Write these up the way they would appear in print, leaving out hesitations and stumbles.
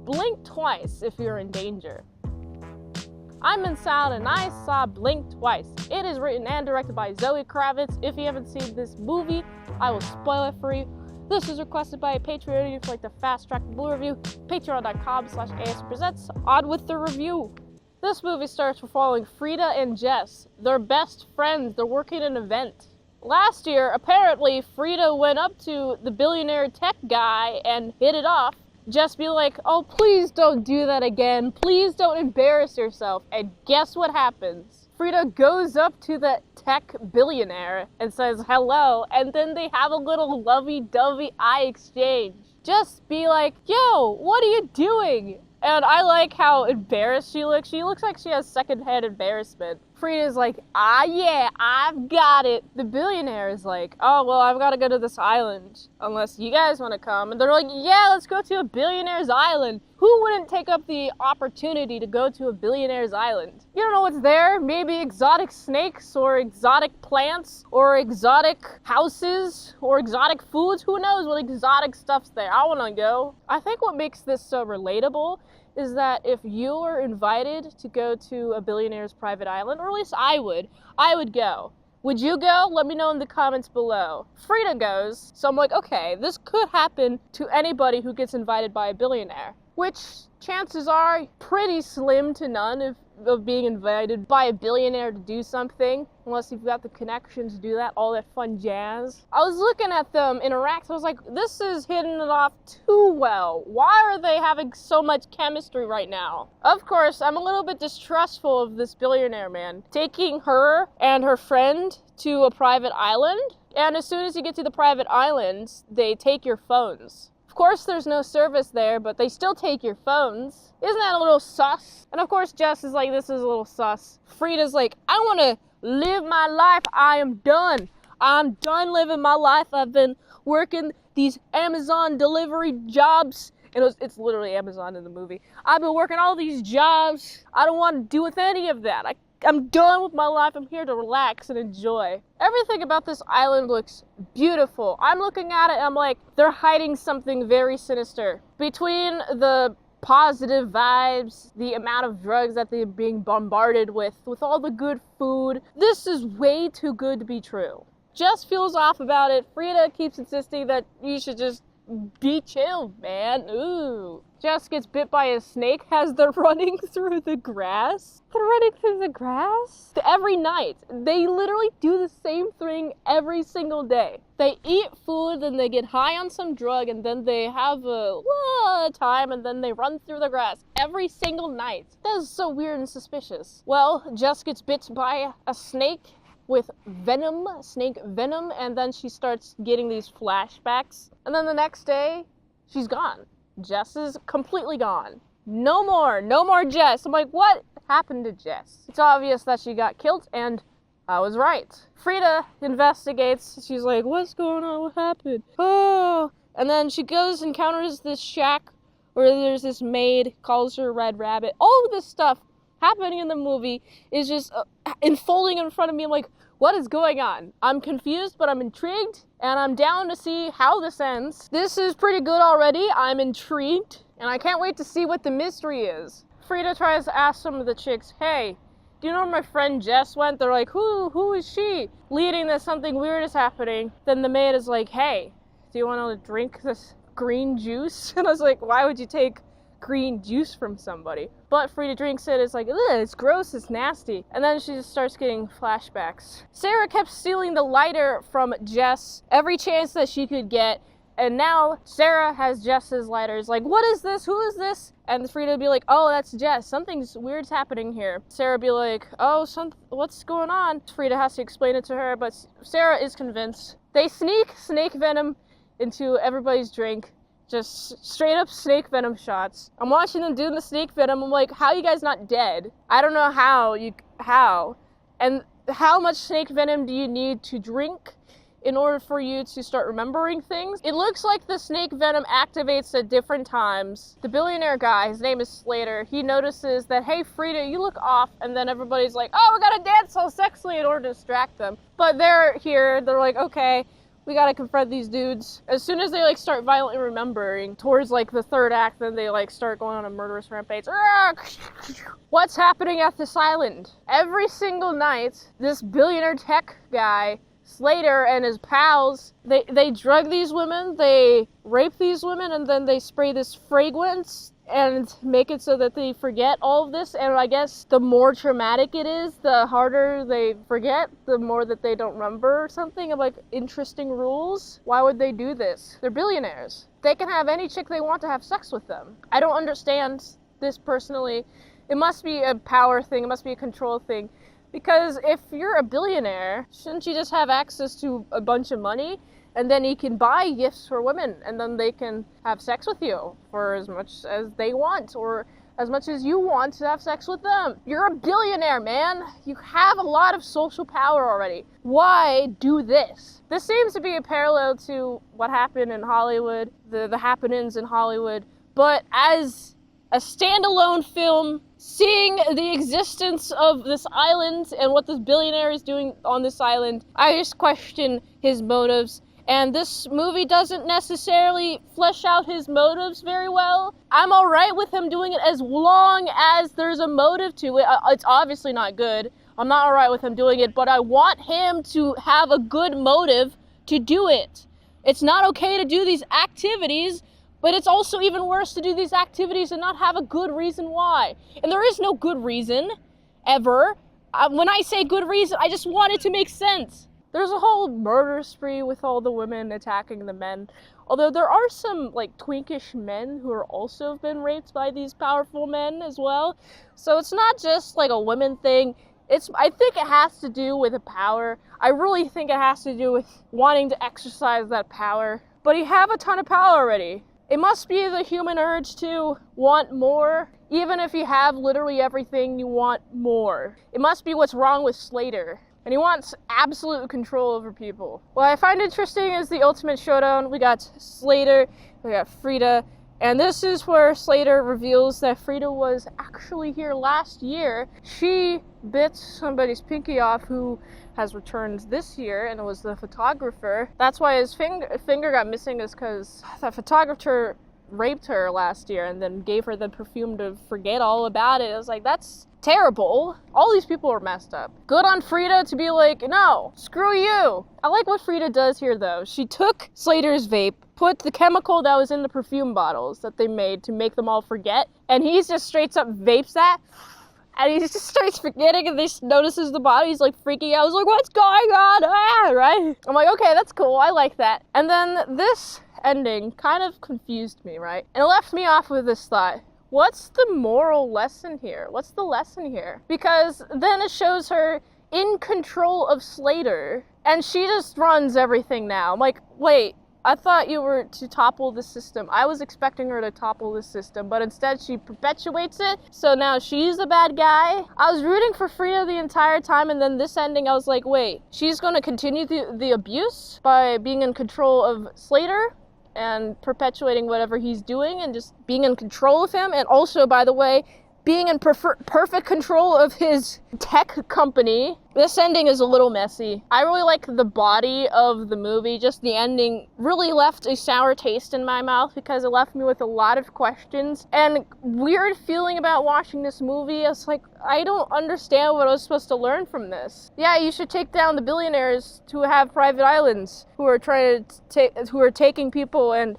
blink twice if you're in danger. I'm in Salad and I saw Blink Twice. It is written and directed by Zoe Kravitz. If you haven't seen this movie, I will spoil it for you. This was requested by a Patreon. If you like the fast track blue review, patreon.com/ASEPresents. On with the review. This movie starts with following Frida and Jess. They're best friends. They're working an event. Last year, apparently, Frida went up to the billionaire tech guy and hit it off. Jess be like, oh, please don't do that again. Please don't embarrass yourself. And guess what happens? Frida goes up to the tech billionaire and says hello, and then they have a little lovey-dovey eye exchange. Jess be like, yo, what are you doing? And I like how embarrassed she looks. She looks like she has secondhand embarrassment. Frida's like, yeah, I've got it. The billionaire is like, oh, well, I've got to go to this island unless you guys want to come. And they're like, yeah, let's go to a billionaire's island. Who wouldn't take up the opportunity to go to a billionaire's island? You don't know what's there? Maybe exotic snakes or exotic plants or exotic houses or exotic foods. Who knows what exotic stuff's there? I want to go. I think what makes this so relatable is that if you are invited to go to a billionaire's private island, or at least I would go. Would you go? Let me know in the comments below. Frida goes, so I'm like, okay, this could happen to anybody who gets invited by a billionaire, which chances are pretty slim to none of being invited by a billionaire to do something, unless you've got the connections to do that, all that fun jazz. I was looking at them interact, I was like, this is hitting it off too well. Why are they having so much chemistry right now? Of course, I'm a little bit distrustful of this billionaire man taking her and her friend to a private island, and as soon as you get to the private island, they take your phones. Of course, there's no service there, but they still take your phones. Isn't that a little sus? And of course, Jess is like, this is a little sus. Frida's like, I want to live my life. I am done. I'm done living my life. I've been working these Amazon delivery jobs. And it's literally Amazon in the movie. I've been working all these jobs. I don't want to do with any of that. I'm done with my life. I'm here to relax and enjoy. Everything about this island looks beautiful. I'm looking at it and I'm like, they're hiding something very sinister. Between the positive vibes, the amount of drugs that they're being bombarded with all the good food, this is way too good to be true. Jess feels off about it. Frida keeps insisting that you should just be chill, man. Ooh. Jess gets bit by a snake as they're running through the grass. They're running through the grass? Every night. They literally do the same thing every single day. They eat food, then they get high on some drug, and then they have a time, and then they run through the grass every single night. That is so weird and suspicious. Well, Jess gets bit by a snake with venom, snake venom, and then she starts getting these flashbacks. And then the next day, she's gone. Jess is completely gone. No more Jess. I'm like, what happened to Jess? It's obvious that she got killed, and I was right. Frida investigates. She's like, what's going on? What happened? Oh. And then she goes and encounters this shack where there's this maid, calls her Red Rabbit. All of this stuff happening in the movie is just unfolding in front of me. I'm like, what is going on? I'm confused, but I'm intrigued, and I'm down to see how this ends. This is pretty good already. I'm intrigued, and I can't wait to see what the mystery is. Frida tries to ask some of the chicks, hey, do you know where my friend Jess went? They're like, who is she? Leading that something weird is happening. Then the maid is like, hey, do you want to drink this green juice? And I was like, why would you take green juice from somebody? But Frida drinks it. It's like, ugh, it's gross, it's nasty. And then she just starts getting flashbacks. Sarah kept stealing the lighter from Jess every chance that she could get, and now Sarah has Jess's lighter. It's like, what is this? Who is this? And Frida would be like, oh, that's Jess. Something's weird's happening here. Sarah would be like, oh, what's going on? Frida has to explain it to her, but Sarah is convinced. They sneak snake venom into everybody's drink. Just straight up snake venom shots. I'm watching them doing the snake venom. I'm like, how are you guys not dead? I don't know how. And how much snake venom do you need to drink in order for you to start remembering things? It looks like the snake venom activates at different times. The billionaire guy, his name is Slater, he notices that, hey, Frida, you look off, and then everybody's like, oh, we gotta dance so sexily in order to distract them. But they're here, they're like, okay, We gotta confront these dudes. As soon as they like start violently remembering towards like the third act, then they like start going on a murderous rampage. What's happening at this island? Every single night, this billionaire tech guy, Slater, and his pals, they drug these women, they rape these women, and then they spray this fragrance and make it so that they forget all of this. And I guess the more traumatic it is, the harder they forget, the more that they don't remember or something. Of like interesting rules. Why would they do this? They're billionaires. They can have any chick they want to have sex with them. I don't understand this personally. It must be a power thing, it must be a control thing. Because if you're a billionaire, shouldn't you just have access to a bunch of money? And then you can buy gifts for women, and then they can have sex with you for as much as they want, or as much as you want to have sex with them. You're a billionaire, man. You have a lot of social power already. Why do this? This seems to be a parallel to what happened in Hollywood, the happenings in Hollywood, but as a standalone film, seeing the existence of this island and what this billionaire is doing on this island, I just question his motives. And this movie doesn't necessarily flesh out his motives very well. I'm alright with him doing it as long as there's a motive to it. It's obviously not good. I'm not alright with him doing it, but I want him to have a good motive to do it. It's not okay to do these activities, but it's also even worse to do these activities and not have a good reason why. And there is no good reason, ever. When I say good reason, I just want it to make sense. There's a whole murder spree with all the women attacking the men. Although there are some like twinkish men who are also been raped by these powerful men as well. So it's not just like a women thing. I think it has to do with the power. I really think it has to do with wanting to exercise that power. But you have a ton of power already. It must be the human urge to want more. Even if you have literally everything, you want more. It must be what's wrong with Slater. And he wants absolute control over people. What I find interesting is the ultimate showdown. We got Slater, we got Frida, and this is where Slater reveals that Frida was actually here last year. She bit somebody's pinky off who has returned this year, and it was the photographer. That's why his finger got missing, is because the photographer raped her last year and then gave her the perfume to forget all about it. I was like, that's terrible. All these people are messed up. Good on Frida to be like, no, screw you. I like what Frida does here though. She took Slater's vape, put the chemical that was in the perfume bottles that they made to make them all forget, and he just straight up vapes that, and he just starts forgetting, and he notices the body. He's like freaking out. He's like, what's going on? Ah, right? I'm like, okay, that's cool. I like that. And then this ending kind of confused me, right? And it left me off with this thought. What's the moral lesson here? What's the lesson here? Because then it shows her in control of Slater, and she just runs everything now. I'm like, wait, I thought you were to topple the system. I was expecting her to topple the system, but instead she perpetuates it, so now she's the bad guy. I was rooting for Frida the entire time, and then this ending, I was like, wait, she's gonna continue the abuse by being in control of Slater and perpetuating whatever he's doing and just being in control of him, and also, by the way, being in perfect control of his tech company. This ending is a little messy. I really like the body of the movie, just the ending really left a sour taste in my mouth because it left me with a lot of questions and weird feeling about watching this movie. It's like, I don't understand what I was supposed to learn from this. Yeah, you should take down the billionaires who have private islands, who are trying to who are taking people and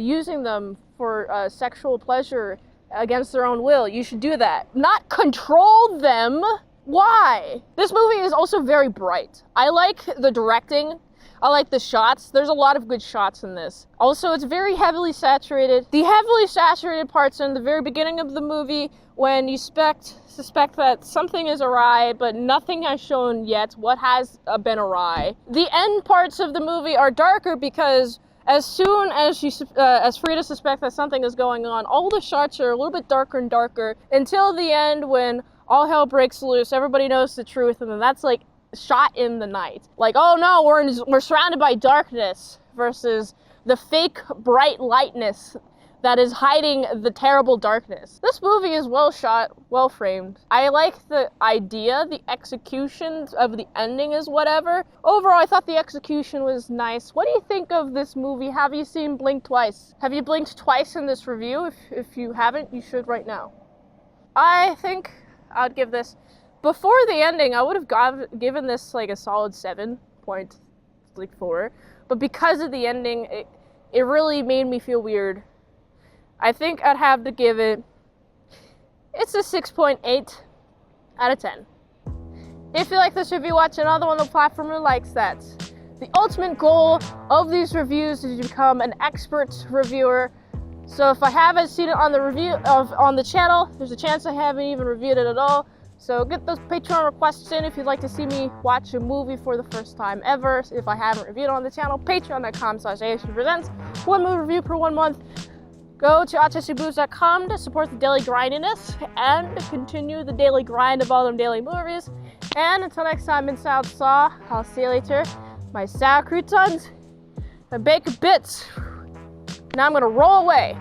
using them for sexual pleasure against their own will. You should do that. Not control them. Why? This movie is also very bright. I like the directing. I like the shots. There's a lot of good shots in this. Also, it's very heavily saturated. The heavily saturated parts are in the very beginning of the movie when you suspect that something is awry, but nothing has shown yet what has been awry. The end parts of the movie are darker because as soon as Frida suspects that something is going on, all the shots are a little bit darker and darker until the end when all hell breaks loose, everybody knows the truth, and then that's like shot in the night. Like, oh no, we're surrounded by darkness versus the fake bright lightness that is hiding the terrible darkness. This movie is well shot, well framed. I like the idea, the execution of the ending is whatever. Overall, I thought the execution was nice. What do you think of this movie? Have you seen Blink Twice? Have you blinked twice in this review? If you haven't, you should right now. I think I'd give this, before the ending, I would have given this like a solid 7.4, but because of the ending, it really made me feel weird. I think I'd have to give it, it's a 6.8 out of 10. If you like this review, watch another one on the platform who likes that. The ultimate goal of these reviews is to become an expert reviewer. So if I haven't seen it on the on the channel, there's a chance I haven't even reviewed it at all. So get those Patreon requests in if you'd like to see me watch a movie for the first time ever. If I haven't reviewed it on the channel, patreon.com/ASEPresents. 1 movie review per 1 month. Go to autisticbooze.com to support the daily grindiness and continue the daily grind of all them daily movies. And until next time, mint salad saw, I'll see you later. My sour croutons and bacon bits. Now I'm gonna roll away.